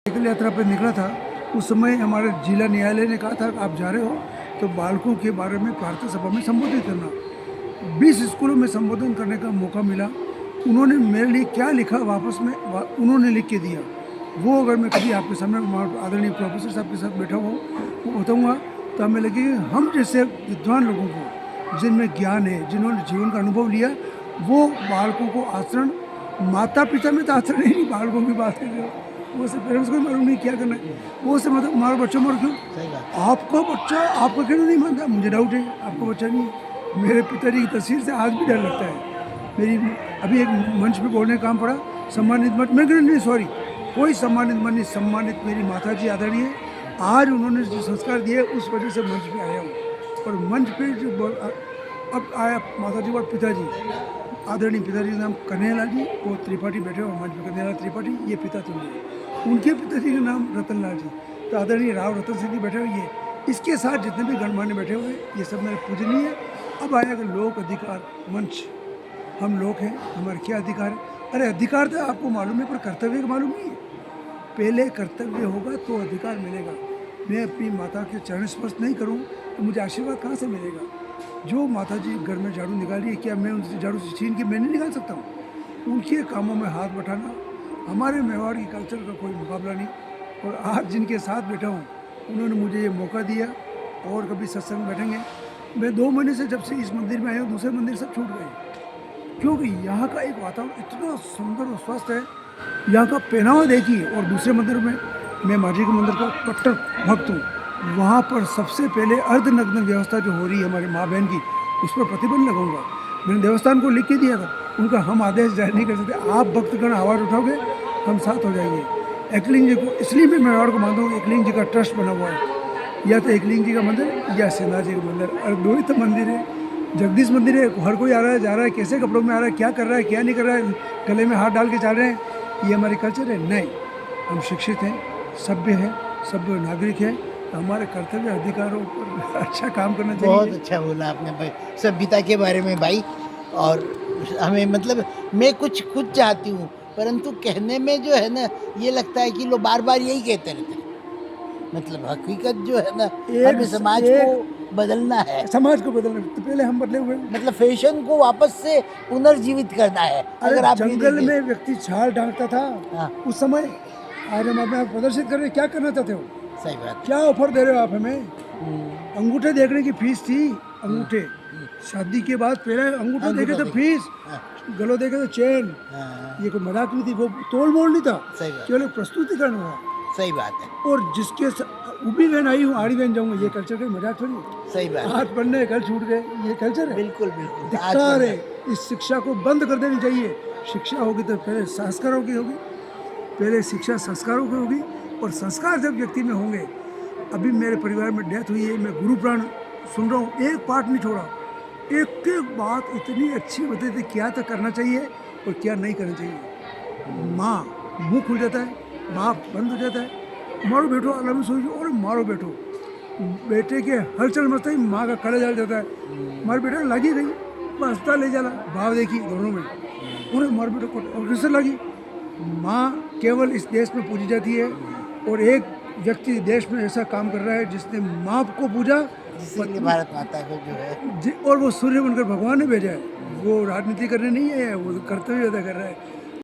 Cycle यात्रा पे निकला था। उस समय हमारे जिला न्यायालय ने कहा था कि आप जा रहे हो तो बालकों के बारे में प्रार्थना सभा में संबोधित करना। 20 स्कूलों में संबोधन करने का मौका मिला। उन्होंने मेरे लिए क्या लिखा वापस में उन्होंने लिख के दिया, वो अगर मैं कभी आपके सामने आदरणीय प्रोफेसर साहब के साथ बैठा हूँ वो बताऊँगा तो हमें लगे हम जैसे विद्वान लोगों को जिनमें ज्ञान है, जिन्होंने जीवन का अनुभव लिया, वो बालकों को आचरण, माता पिता में तो आचरण ही नहीं, बालकों की बात कर रहे हो, वो से पेरेंट्स को मालूम नहीं क्या करना है, वो से मतलब हमारा बच्चा मर क्यों, आपका बच्चा आपका क्यों नहीं मानता, मुझे डाउट है आपका बच्चा नहीं है। मेरे पिताजी की तस्वीर से आज भी डर लगता है। मेरी अभी एक मंच पे बोलने का काम पड़ा, सम्मानित मत मैं नहीं सॉरी कोई सम्मानित मन नहीं, सम्मानित मेरी माता जी आदरणीय है, आज उन्होंने जो संस्कार दिए उस वजह से मंच पे आया हूँ। और मंच पे जो अब आया माता जी और पिताजी, आदरणीय पिताजी का नाम कन्हैयालाल जी, वो त्रिपाठी बैठे हो मंच पे, कन्हैयालाल त्रिपाठी, ये पिता तुल्य, उनके पिताजी का नाम रतनलाल जी, तो आदरणीय राव रतन सिंह जी बैठे हुए, ये इसके साथ जितने भी गणमान्य बैठे हुए ये सब मेरे पूजनीय है। अब आएगा लोक अधिकार मंच, हम लोग हैं, हमारे क्या अधिकार है, अरे अधिकार तो आपको मालूम है पर कर्तव्य का मालूम नहीं है, पहले कर्तव्य होगा तो अधिकार मिलेगा। मैं अपनी माता के चरण स्पर्श नहीं करूं तो मुझे आशीर्वाद कहाँ से मिलेगा। जो माता जी घर में झाड़ू निकाली है, क्या मैं उनसे झाड़ू से छीन के मैं नहीं निकाल सकता हूँ। उनके कामों में हाथ बटाना हमारे मेवाड़ की कल्चर का कोई मुकाबला नहीं। और आज जिनके साथ बैठा हूँ उन्होंने मुझे ये मौका दिया, और कभी सत्संग बैठेंगे। मैं 2 महीने से जब से इस मंदिर में आया हूँ, दूसरे मंदिर सब छूट गए, क्योंकि यहाँ का एक वातावरण इतना सुंदर और स्वस्थ है। यहाँ का पहनावा देखिए, और दूसरे मंदिर में मैं माँ जी के मंदिर का कट्टर भक्त हूँ, वहाँ पर सबसे पहले अर्धनग्न व्यवस्था जो हो रही है हमारी माँ बहन की, उस पर प्रतिबंध लगाऊंगा। मैंने देवस्थान को लिख के दिया था, उनका हम आदेश जारी नहीं कर सकते, आप भक्तगण आवाज़ उठाओगे हम साथ हो जाएंगे। एकलिंग जी को इसलिए मैं मेवाड़ को मानता हूँ, एकलिंग जी का ट्रस्ट बना हुआ है, या तो एकलिंग जी का मंदिर या सिन्हा जी का मंदिर, और 2 ही तो मंदिर है। जगदीश मंदिर है, हर कोई आ रहा है जा रहा है, कैसे कपड़ों में आ रहा है, क्या कर रहा है क्या नहीं कर रहा है, गले में हाथ डाल के चल रहे हैं, ये हमारी कल्चर है नहीं। हम शिक्षित हैं, सभ्य हैं, सभ्य नागरिक हैं, तो हमारे कर्तव्य अधिकारों पर अच्छा काम करना चाहिए। बहुत अच्छा बोला आपने भाई सभ्यता के बारे में भाई। और हमें मतलब मैं कुछ खुद चाहती हूँ, परंतु कहने में जो है ना ये लगता है कि लोग बार बार यही कहते रहते हैं। मतलब हकीकत जो है ना हमें समाज को बदलना है, समाज को बदलना तो पहले हम बदले हुए। मतलब फैशन को वापस से पुनर्जीवित करना है। अगर आप जंगल में व्यक्ति छाल ढांकता था हाँ। उस समय, आज हम अपने प्रदर्शित कर रहे, क्या करना चाहते हो, सही बात, क्या ऑफर दे रहे हो आप हमें। अंगूठे देखने की फीस थी, अंगूठे शादी के बाद पहले अंगूठे देखे तो फीस, गलो देखे तो चेन, ये कोई मजाक नहीं थी, वो तोल मोल नहीं था, केवल प्रस्तुतिकरण हुआ। सही बात है। और जिसके उबी बहन आई हूँ आड़ी बहन जाऊँगा, ये कल्चर का मजाक थोड़ी। सही बात, हाथ पढ़ने कल छूट गए, ये कल्चर है। बिल्कुल बिल्कुल धिक्कार है, इस शिक्षा को बंद कर देनी चाहिए। शिक्षा होगी तो पहले संस्कारों की होगी, पहले शिक्षा संस्कारों की होगी, और संस्कार जब व्यक्ति में होंगे। अभी मेरे परिवार में डेथ हुई है, मैं गुरु पुराण सुन रहा हूँ, एक पार्ट नहीं छोड़ा, एक एक बात इतनी अच्छी बताई थी, क्या तो करना चाहिए और क्या नहीं करना चाहिए। माँ मुँह खुल जाता है, बाप बंद हो जाता है, मारो बेटो अलग सोच, और मारो बेटो, बेटे के हलचल मचता ही माँ का कड़ा जल जाता है, मार बेटा लगी गई बस अस्पताल ले जाला, भाव देखी दोनों में, और मार बेटो को और किससे लगी। माँ केवल इस देश में पूजी जाती है, और एक व्यक्ति देश में ऐसा काम कर रहा है जिसने माँ को पूजा, भारत माता को जो है, और वो सूर्य बनकर भगवान ने भेजा है, वो राजनीति करने नहीं है, वो कर्तव्य अदा कर रहा है।